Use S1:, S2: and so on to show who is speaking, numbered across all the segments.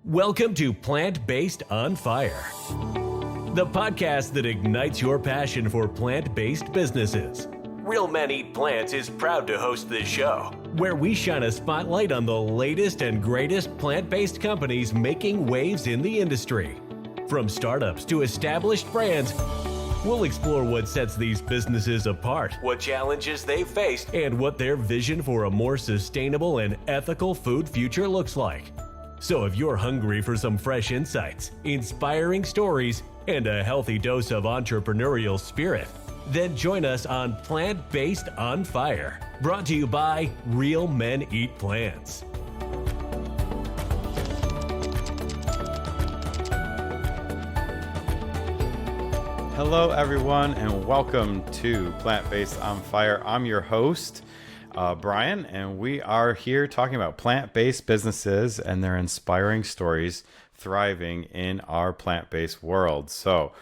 S1: Welcome to Plant-Based on Fire, the podcast that ignites your passion for plant-based businesses. Real Men Eat Plants is proud to host this show, where we shine a spotlight on the latest and greatest plant-based companies making waves in the industry. From startups to established brands, we'll explore what sets these businesses apart, what challenges they've faced, and what their vision for a more sustainable and ethical food future looks like. So if you're hungry for some fresh insights, inspiring stories, and a healthy dose of entrepreneurial spirit, then join us on Plant-Based on Fire, brought to you by Real Men Eat Plants.
S2: Hello, everyone, and welcome to Plant-Based on Fire. I'm your host, Brian, and we are here talking about plant-based businesses and their inspiring stories thriving in our plant-based world. So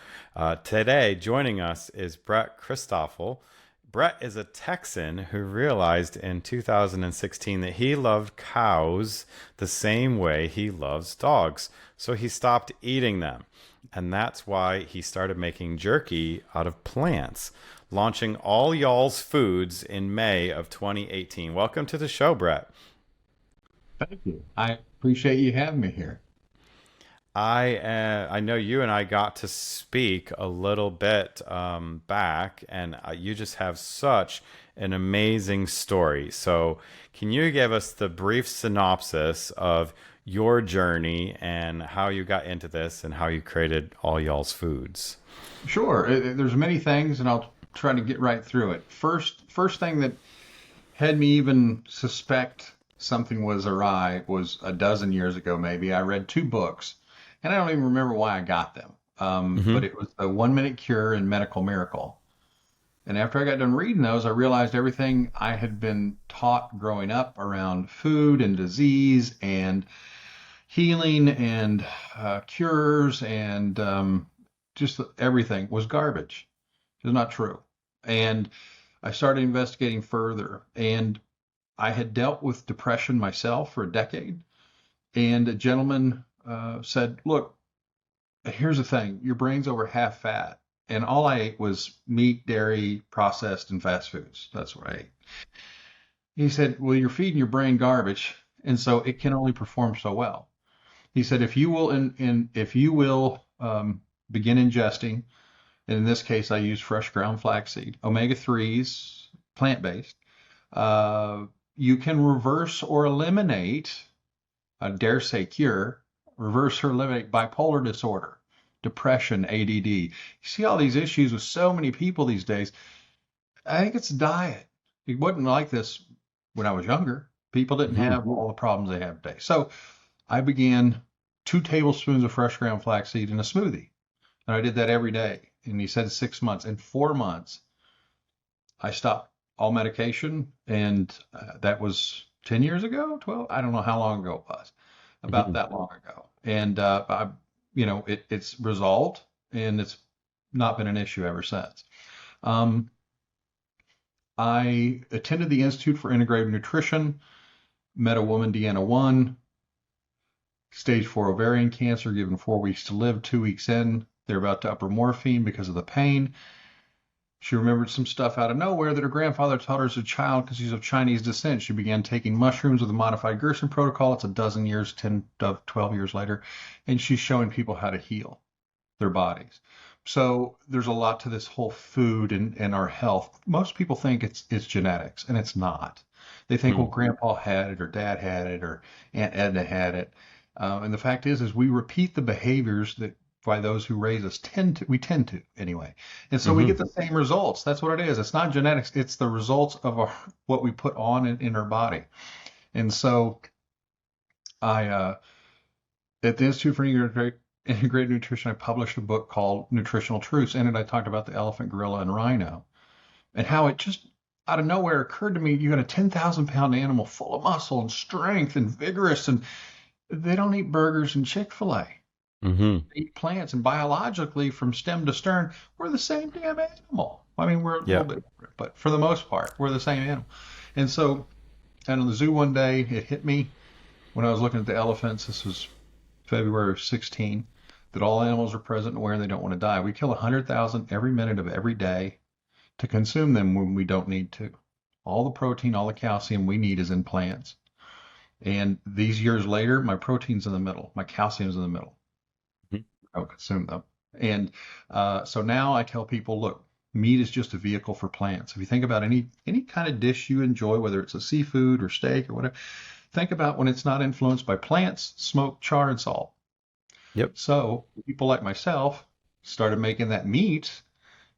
S2: today, joining us is Brett Christoffel. Brett is a Texan who realized in 2016 that he loved cows the same way he loves dogs. So he stopped eating them. And that's why he started making jerky out of plants, launching All Y'all's Foods in May of 2018. Welcome to the show, Brett.
S3: Thank you. I appreciate you having me here.
S2: I know you and I got to speak a little bit back, and you just have such an amazing story. So can you give us the brief synopsis of your journey and how you got into this and how you created All Y'all's Foods?
S3: Sure. There's many things, and I'll try to get right through it. First thing that had me even suspect something was awry was a dozen years ago, maybe. I read two books, and I don't even remember why I got them. But it was A 1 Minute Cure and Medical Miracle. And after I got done reading those, I realized everything I had been taught growing up around food and disease and healing and cures and just everything was garbage. It was not true. And I started investigating further. And I had dealt with depression myself for a decade. And a gentleman said, look, here's the thing. Your brain's over half fat. And all I ate was meat, dairy, processed, and fast foods. That's what I ate. He said, well, you're feeding your brain garbage, and so it can only perform so well. He said, if you will begin ingesting, and in this case, I use fresh ground flaxseed, omega-3s, plant-based, you can reverse or eliminate, I dare say cure, reverse or eliminate bipolar disorder, depression, ADD. You see all these issues with so many people these days. I think it's diet. It wasn't like this when I was younger. People didn't have all the problems they have today. So I began 2 tablespoons of fresh ground flaxseed in a smoothie. And I did that every day. And he said 6 months. In 4 months, I stopped all medication. And that was 10 years ago, 12? I don't know how long ago it was. About that long ago. And it's resolved, and it's not been an issue ever since. I attended the Institute for Integrative Nutrition, met a woman, Deanna 1, stage 4 ovarian cancer, given 4 weeks to live. 2 weeks in, they're about to up her morphine because of the pain. She remembered some stuff out of nowhere that her grandfather taught her as a child because she's of Chinese descent. She began taking mushrooms with the modified Gerson protocol. It's a dozen years, 10, 12 years later. And she's showing people how to heal their bodies. So there's a lot to this whole food and our health. Most people think it's genetics, and it's not. They think, well, grandpa had it, or dad had it, or Aunt Edna had it. And the fact is we repeat the behaviors that by those who raise us tend to anyway. And so we get the same results. That's what it is. It's not genetics. It's the results of what we put on in our body. And so I, at the Institute for Integrated Nutrition, I published a book called Nutritional Truths. In it, I talked about the elephant, gorilla, and rhino, and how it just out of nowhere occurred to me, you got a 10,000-pound animal full of muscle and strength and vigorous, and they don't eat burgers and Chick-fil-A. They eat plants, and biologically, from stem to stern, we're the same damn animal. I mean, we're a little bit different, but for the most part, we're the same animal. And so, out in the zoo one day, it hit me when I was looking at the elephants. This was February of 16, that all animals are present and aware and they don't want to die. We kill 100,000 every minute of every day to consume them when we don't need to. All the protein, all the calcium we need is in plants. And these years later, my protein's in the middle, my calcium's in the middle.
S2: Mhm.
S3: I don't consume them. And so now I tell people, look, meat is just a vehicle for plants. If you think about any kind of dish you enjoy, whether it's a seafood or steak or whatever, think about when it's not influenced by plants, smoke, char, and salt.
S2: Yep.
S3: So people like myself started making that meat,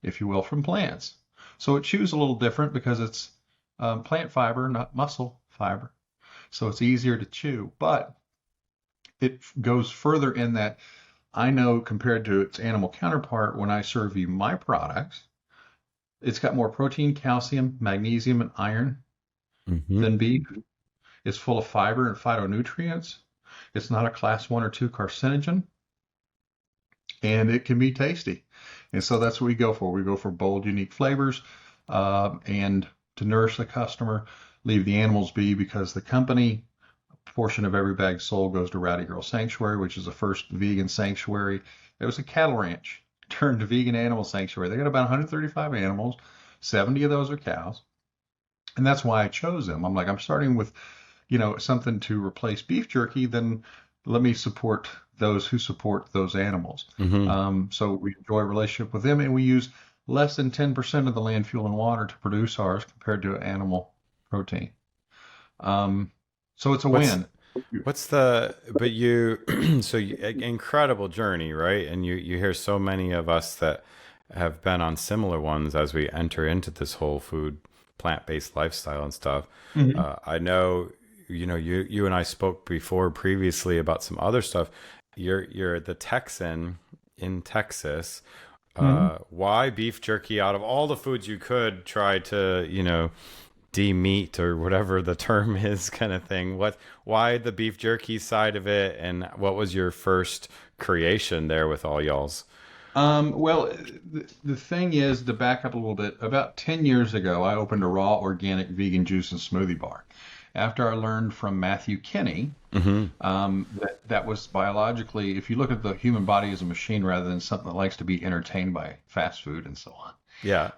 S3: if you will, from plants. So it chews a little different because it's plant fiber, not muscle fiber. So it's easier to chew, but it goes further in that I know compared to its animal counterpart, when I serve you my products, it's got more protein, calcium, magnesium, and iron than beef. It's full of fiber and phytonutrients. It's not a class 1 or 2 carcinogen, and it can be tasty. And so that's what we go for. We go for bold, unique flavors, and to nourish the customer, leave the animals be, because the company portion of every bag sold goes to Rowdy Girl Sanctuary, which is the first vegan sanctuary. It was a cattle ranch turned to vegan animal sanctuary. They got about 135 animals. 70 of those are cows. And that's why I chose them. I'm like, I'm starting with, something to replace beef jerky, then let me support those who support those animals. So we enjoy a relationship with them, and we use less than 10% of the land, fuel, and water to produce ours compared to animal protein. So it's a win.
S2: Incredible journey, right? And you hear so many of us that have been on similar ones as we enter into this whole food, plant-based lifestyle and stuff. I know, you and I spoke previously about some other stuff. You're the Texan in Texas. Why beef jerky out of all the foods you could try to, de-meat or whatever the term is, kind of thing? Why the beef jerky side of it, and what was your first creation there with all y'all's?
S3: Well, the thing is, to back up a little bit, about 10 years ago, I opened a raw organic vegan juice and smoothie bar. After I learned from Matthew Kinney, that was biologically, if you look at the human body as a machine rather than something that likes to be entertained by fast food and so on.
S2: Yeah.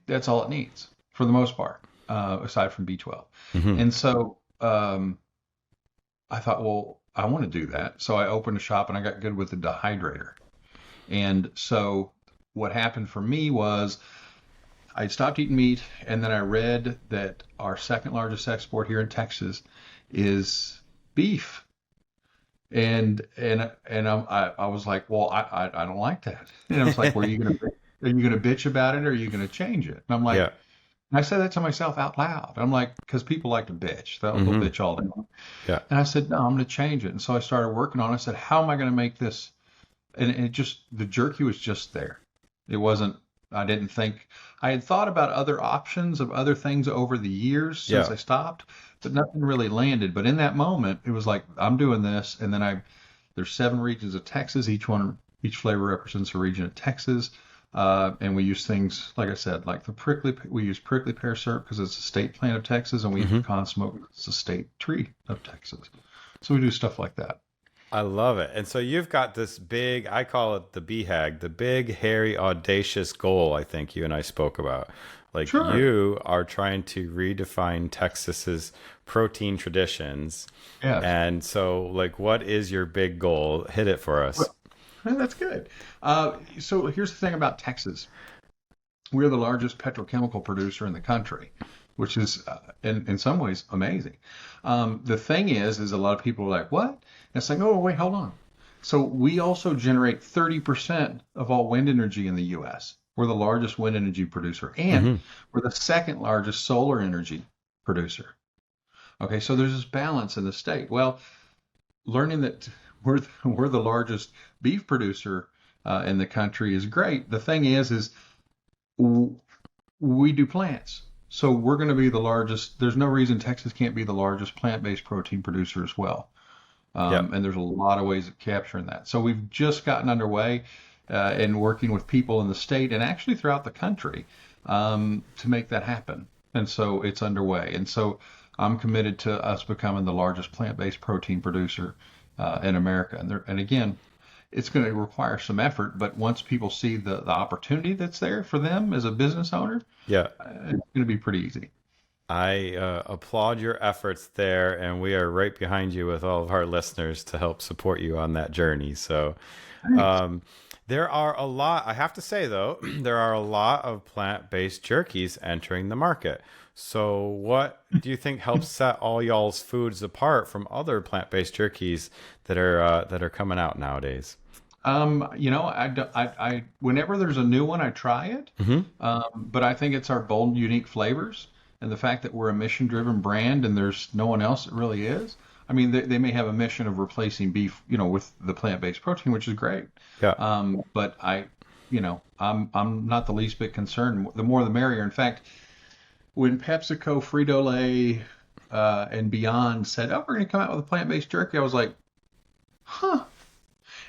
S3: That's all it needs for the most part, aside from B12. And so I thought, well, I want to do that. So I opened a shop and I got good with the dehydrator. And so what happened for me was I stopped eating meat, and then I read that our second largest export here in Texas is beef. And I was like, well, I don't like that. And I was like, well, are you gonna bitch about it, or are you gonna change it? And I'm like, and I said that to myself out loud. I'm like, because people like to bitch. They'll bitch all day long.
S2: Yeah.
S3: And I said, no, I'm going to change it. And so I started working on it. I said, how am I going to make this? And the jerky was just there. It wasn't, I didn't think, I had thought about other options of other things over the years since I stopped, but nothing really landed. But in that moment, it was like, I'm doing this. And then there's 7 regions of Texas. Each flavor represents a region of Texas. And we use things, like I said, like we use prickly pear syrup because it's a state plant of Texas, and we use pecan smoke because it's a state tree of Texas. So we do stuff like that.
S2: I love it. And so you've got this big, I call it the BHAG, the big, hairy, audacious goal, I think you and I spoke about. Like, you are trying to redefine Texas's protein traditions.
S3: Yeah.
S2: And so, like, what is your big goal? Hit it for us.
S3: Well, that's good. So here's the thing about Texas. We're the largest petrochemical producer in the country, which is in some ways amazing. The thing is a lot of people are like, what? And it's like, oh, wait, hold on. So we also generate 30% of all wind energy in the U.S. We're the largest wind energy producer, and we're the second largest solar energy producer. Okay, so there's this balance in the state. Well, learning that we're the largest beef producer in the country is great. The thing is we do plants. So we're going to be the largest. There's no reason Texas can't be the largest plant-based protein producer as well. And there's a lot of ways of capturing that. So we've just gotten underway in working with people in the state and actually throughout the country to make that happen. And so it's underway. And so I'm committed to us becoming the largest plant-based protein producer in America. And again, it's going to require some effort, but once people see the opportunity that's there for them as a business owner,
S2: Yeah.
S3: it's going to be pretty easy.
S2: I applaud your efforts there, and we are right behind you with all of our listeners to help support you on that journey. So,
S3: Thanks.
S2: there are a lot, I have to say though, there are a lot of plant-based jerkies entering the market. So, what do you think helps set all y'all's foods apart from other plant-based jerkies that are coming out nowadays?
S3: Whenever there's a new one, I try it.
S2: Hmm.
S3: But I think it's our bold, unique flavors and the fact that we're a mission-driven brand and there's no one else that really is. I mean, they may have a mission of replacing beef, with the plant-based protein, which is great.
S2: Yeah.
S3: But I'm not the least bit concerned. The more the merrier. In fact, when PepsiCo, Frito-Lay, and Beyond said, "Oh, we're going to come out with a plant-based jerky," I was like, "Huh."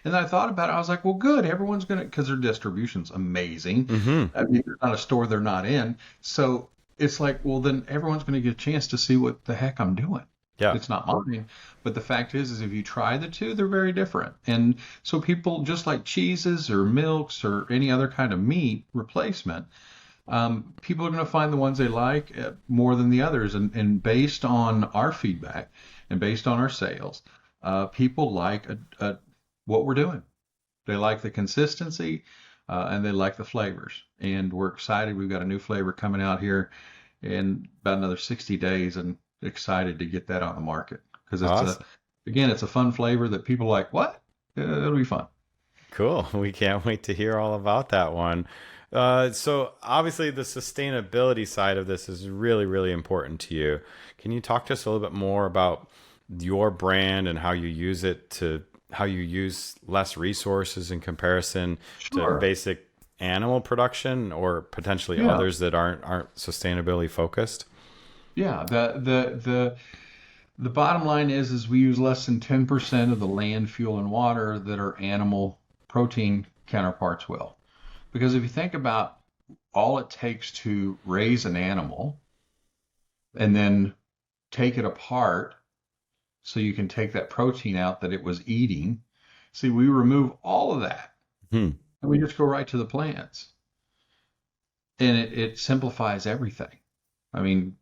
S3: And then I thought about it. I was like, well, good. Everyone's going to, because their distribution's amazing.
S2: Hmm.
S3: I mean, there's not a store they're not in. So it's like, well, then everyone's going to get a chance to see what the heck I'm doing.
S2: Yeah.
S3: It's not mine. But the fact is if you try the two, they're very different. And so people, just like cheeses or milks or any other kind of meat replacement, people are going to find the ones they like more than the others. And based on our feedback and based on our sales, people like what we're doing. They like the consistency and they like the flavors. And we're excited. We've got a new flavor coming out here in about another 60 days and excited to get that on the market because
S2: Awesome.
S3: it's a fun flavor that people like. What? It'll be fun.
S2: Cool. We can't wait to hear all about that one. So obviously the sustainability side of this is really, really important to you. Can you talk to us a little bit more about your brand and how you use how you use less resources in comparison to
S3: Sure.
S2: basic animal production or potentially
S3: Yeah.
S2: others that aren't sustainability focused?
S3: Yeah. The bottom line is we use less than 10% of the land, fuel, and water that our animal protein counterparts will. Because if you think about all it takes to raise an animal and then take it apart so you can take that protein out that it was eating, see, we remove all of that
S2: Hmm.
S3: and we just go right to the plants. And it simplifies everything. I mean,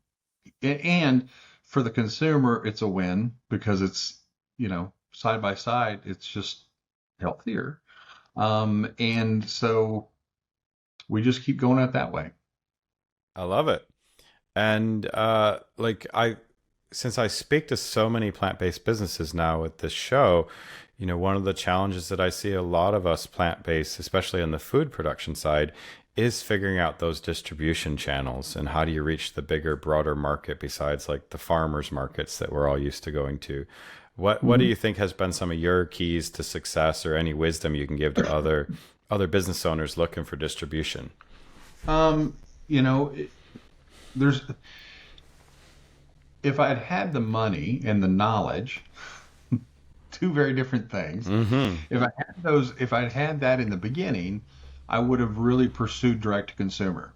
S3: and for the consumer, it's a win because it's, side by side, it's just healthier. And so we just keep going it that way.
S2: I love it. And since I speak to so many plant-based businesses now with this show, one of the challenges that I see a lot of us plant-based, especially on the food production side, is figuring out those distribution channels and how do you reach the bigger, broader market besides like the farmers markets that we're all used to going to. What do
S3: Mhm.
S2: you think has been some of your keys to success or any wisdom you can give to other business owners looking for distribution?
S3: Um, you know, it- there's if I'd had the money and the knowledge, two very different things.
S2: Hmm.
S3: If I'd had that in the beginning, I would have really pursued direct to consumer.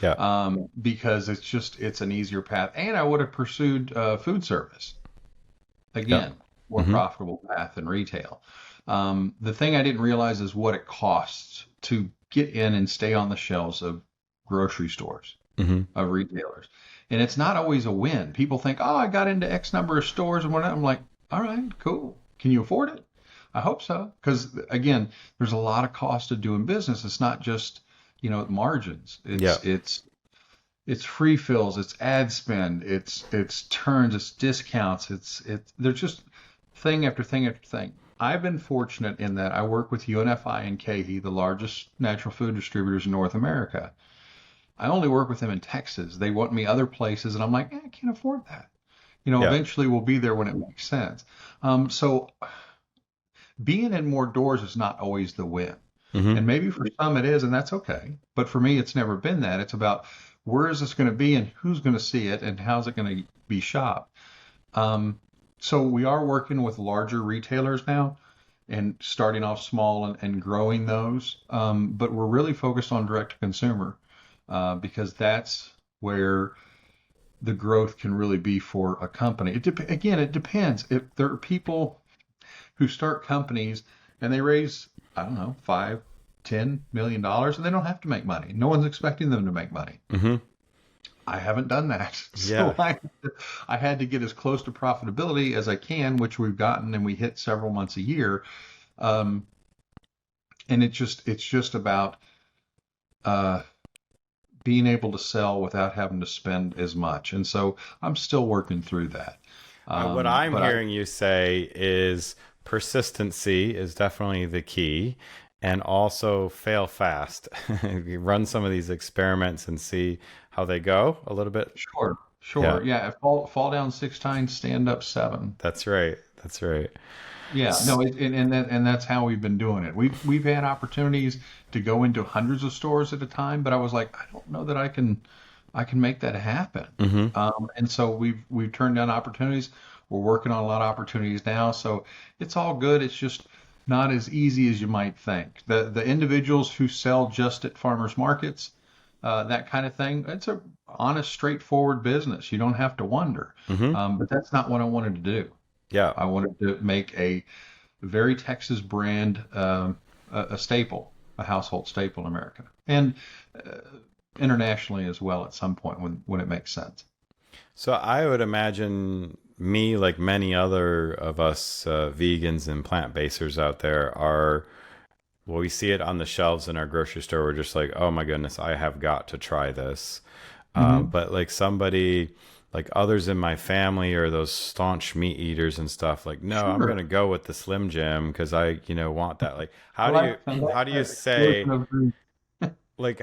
S2: Yeah.
S3: Because it's an easier path, and I would have pursued food service
S2: Yeah.
S3: again, more
S2: Hmm.
S3: profitable path than retail. The thing I didn't realize is what it costs to get in and stay on the shelves of grocery stores,
S2: Hmm.
S3: of retailers. And it's not always a win. People think, oh, I got into X number of stores and whatnot. I'm like, all right, cool. Can you afford it? I hope so. Because again, there's a lot of cost of doing business. It's not just, margins.
S2: Yeah.
S3: It's free fills, it's ad spend, it's turns, it's discounts, there's just thing after thing after thing. I've been fortunate in that I work with UNFI and KeHE, the largest natural food distributors in North America. I only work with them in Texas. They want me other places, and I'm like, I can't afford that.
S2: Yeah.
S3: Eventually we'll be there when it makes sense. So being in more doors is not always the win.
S2: Hmm.
S3: And maybe for some it is, and that's okay. But for me, it's never been that. It's about where is this going to be and who's going to see it and how's it going to be shopped. So we are working with larger retailers now and starting off small and growing those. But we're really focused on direct to consumer because that's where the growth can really be for a company. Again, it depends. If there are people who start companies and they raise, I don't know, $5-10 million, and they don't have to make money. No one's expecting them to make money.
S2: Mm-hmm.
S3: I haven't done that.
S2: Yeah.
S3: So I had to get as close to profitability as I can, which we've gotten, and we hit several months a year. Um, and it's just about being able to sell without having to spend as much. And so I'm still working through that.
S2: What I'm hearing you say is persistency is definitely the key, and also fail fast. You run some of these experiments and see how they go a little bit.
S3: Sure. Yeah. Fall down 6 times, stand up 7.
S2: That's right. That's right.
S3: Yeah, no, and that's how we've been doing it. We've had opportunities to go into hundreds of stores at a time, but I was like, I don't know that I can make that happen. And so we've turned down opportunities. We're working on a lot of opportunities now, so it's all good. It's just not as easy as you might think. The individuals who sell just at farmers markets, that kind of thing, it's a honest, straightforward business. You don't have to wonder. But that's not what I wanted to do.
S2: Yeah.
S3: I wanted to make a very Texas brand, a staple, a household staple in America, and internationally as well at some point when it makes sense.
S2: So I would imagine me, like many other of us vegans and plant-basers out there, well, we see it on the shelves in our grocery store. We're just like, oh my goodness, I have got to try this. But like somebody, like others in my family or those staunch meat eaters and stuff, like, no, I'm going to go with the Slim Jim because I, want that. Like, how do you say, like,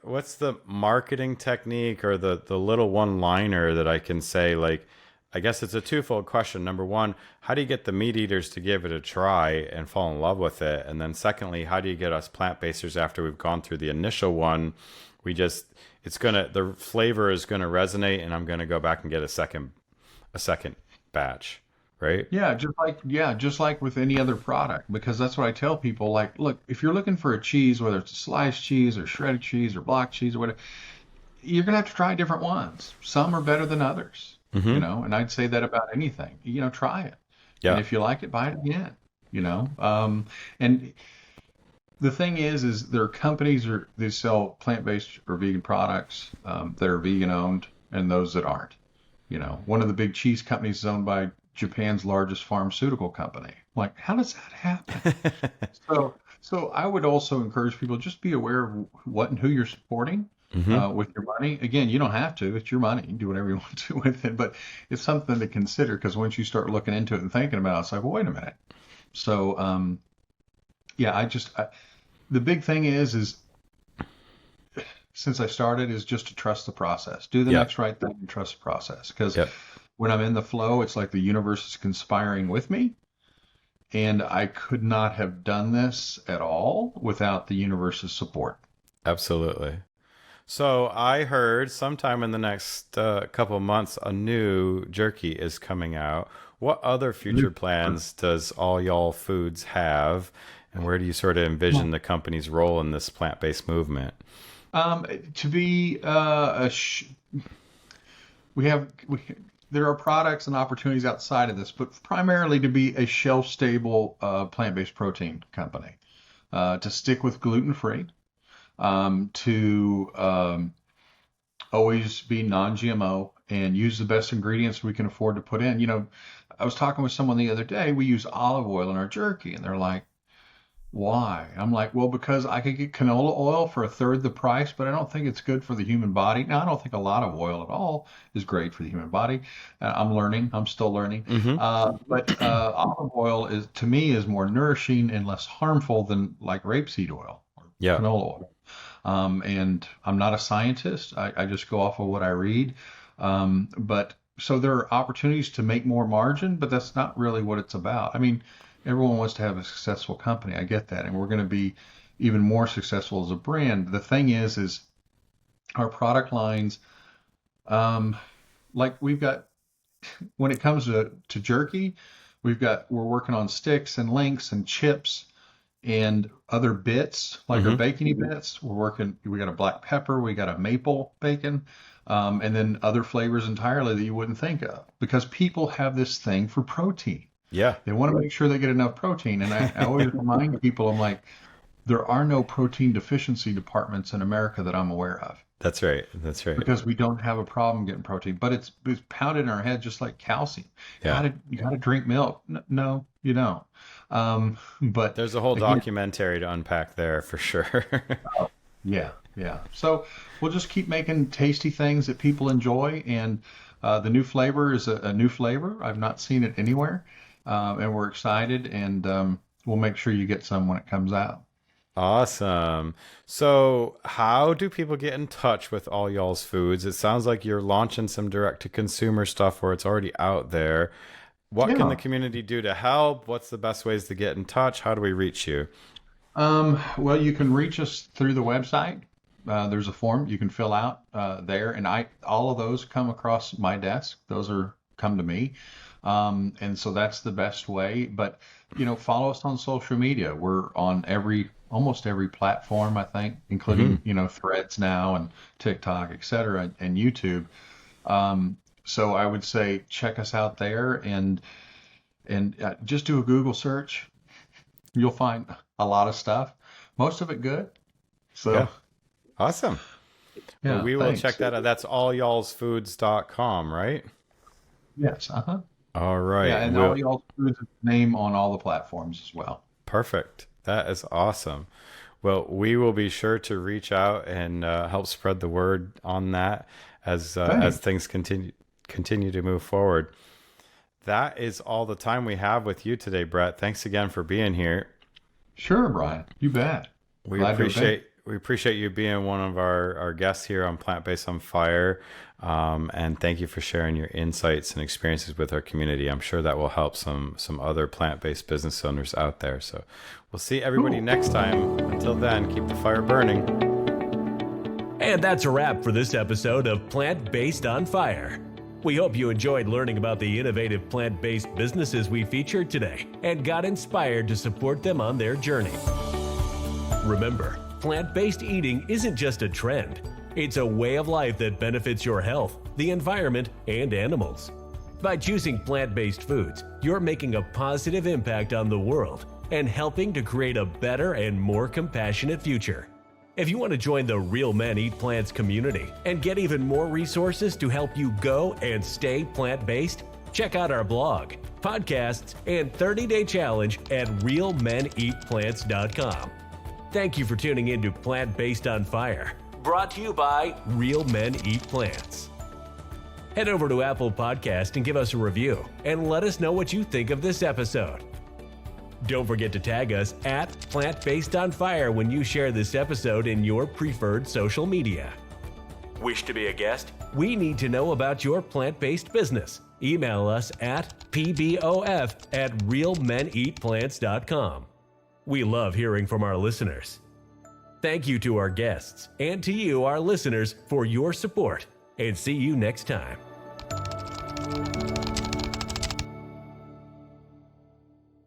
S2: what's the marketing technique or the little one-liner that I can say, like, I guess it's a twofold question. Number one, how do you get the meat eaters to give it a try and fall in love with it? And then secondly, how do you get us plant-basers after we've gone through the initial one? The flavor is gonna resonate, and I'm gonna go back and get a second batch, right?
S3: Yeah, just like with any other product, because that's what I tell people. Like, look, if you're looking for a cheese, whether it's a sliced cheese or shredded cheese or block cheese or whatever, you're gonna have to try different ones. Some are better than others, and I'd say that about anything. Try it.
S2: Yeah.
S3: And if you like it, buy it again. And the thing is there are companies they sell plant-based or vegan products that are vegan owned and those that aren't. One of the big cheese companies is owned by Japan's largest pharmaceutical company. Like, how does that happen? So I would also encourage people, just be aware of what and who you're supporting with your money. Again, you don't have to. It's your money. You can do whatever you want to with it. But it's something to consider, because once you start looking into it and thinking about it, it's like, well, wait a minute. So, yeah, the big thing is since I started, is just to trust the process. Do the next right thing and trust the process. Because when I'm in the flow, it's like the universe is conspiring with me. And I could not have done this at all without the universe's support.
S2: Absolutely. So I heard sometime in the next couple of months, a new jerky is coming out. What other future plans does All Y'all Foods have? And where do you sort of envision the company's role in this plant-based movement?
S3: To be there are products and opportunities outside of this, but primarily to be a shelf-stable plant-based protein company, to stick with gluten-free, to always be non-GMO and use the best ingredients we can afford to put in. I was talking with someone the other day. We use olive oil in our jerky, and they're like, why? I'm like, well, because I could get canola oil for a third the price, but I don't think it's good for the human body. Now, I don't think a lot of oil at all is great for the human body. I'm still learning. But olive oil to me is more nourishing and less harmful than like rapeseed oil or canola oil. And I'm not a scientist. I just go off of what I read. But so there are opportunities to make more margin, but that's not really what it's about. I mean, everyone wants to have a successful company. I get that. And we're going to be even more successful as a brand. The thing is our product lines, like we've got, when it comes to jerky, we're working on sticks and links and chips and other bits, like our bacony bits. We got a black pepper, we got a maple bacon. and then other flavors entirely that you wouldn't think of, because people have this thing for protein.
S2: Yeah.
S3: They want to make sure they get enough protein. And I always remind people, I'm like, there are no protein deficiency departments in America that I'm aware of.
S2: That's right. That's right.
S3: Because we don't have a problem getting protein, but it's pounded in our head just like calcium.
S2: Yeah.
S3: You gotta drink milk. No, you don't. But
S2: there's a whole documentary to unpack there for sure.
S3: Yeah. So we'll just keep making tasty things that people enjoy, and the new flavor is a new flavor. I've not seen it anywhere, and we're excited, and we'll make sure you get some when it comes out.
S2: Awesome. So how do people get in touch with All Y'all's Foods? It sounds like you're launching some direct-to-consumer stuff where it's already out there. What can the community do to help? What's the best ways to get in touch? How do we reach you?
S3: Well, you can reach us through the website. There's a form you can fill out there, and all of those come across my desk. Those come to me. And so that's the best way. But, follow us on social media. We're on almost every platform, I think, including, Threads now and TikTok, et cetera, and YouTube. So I would say check us out there, and just do a Google search. You'll find a lot of stuff, most of it good. So
S2: yeah. Awesome.
S3: Yeah,
S2: well, we will check that out. That's allyallsfoods.com, right?
S3: Yes.
S2: All right.
S3: Yeah, and All Y'all's Foods is the name on all the platforms as well.
S2: Perfect. That is awesome. Well, we will be sure to reach out and help spread the word on that as things continue to move forward. That is all the time we have with you today, Brett. Thanks again for being here.
S3: Sure, Brian. You bet.
S2: We appreciate you being one of our guests here on Plant Based on Fire. And thank you for sharing your insights and experiences with our community. I'm sure that will help some other plant-based business owners out there. So we'll see everybody next time. Until then, keep the fire burning.
S1: And that's a wrap for this episode of Plant Based on Fire. We hope you enjoyed learning about the innovative plant-based businesses we featured today and got inspired to support them on their journey. Remember, plant-based eating isn't just a trend. It's a way of life that benefits your health, the environment, and animals. By choosing plant-based foods, you're making a positive impact on the world and helping to create a better and more compassionate future. If you want to join the Real Men Eat Plants community and get even more resources to help you go and stay plant-based, check out our blog, podcasts, and 30-day challenge at realmeneatplants.com. Thank you for tuning in to Plant Based on Fire, brought to you by Real Men Eat Plants. Head over to Apple Podcast and give us a review, and let us know what you think of this episode. Don't forget to tag us at Plant Based on Fire when you share this episode in your preferred social media. Wish to be a guest? We need to know about your plant-based business. Email us at pbof@realmeneatplants.com. We love hearing from our listeners. Thank you to our guests and to you, our listeners, for your support, and see you next time.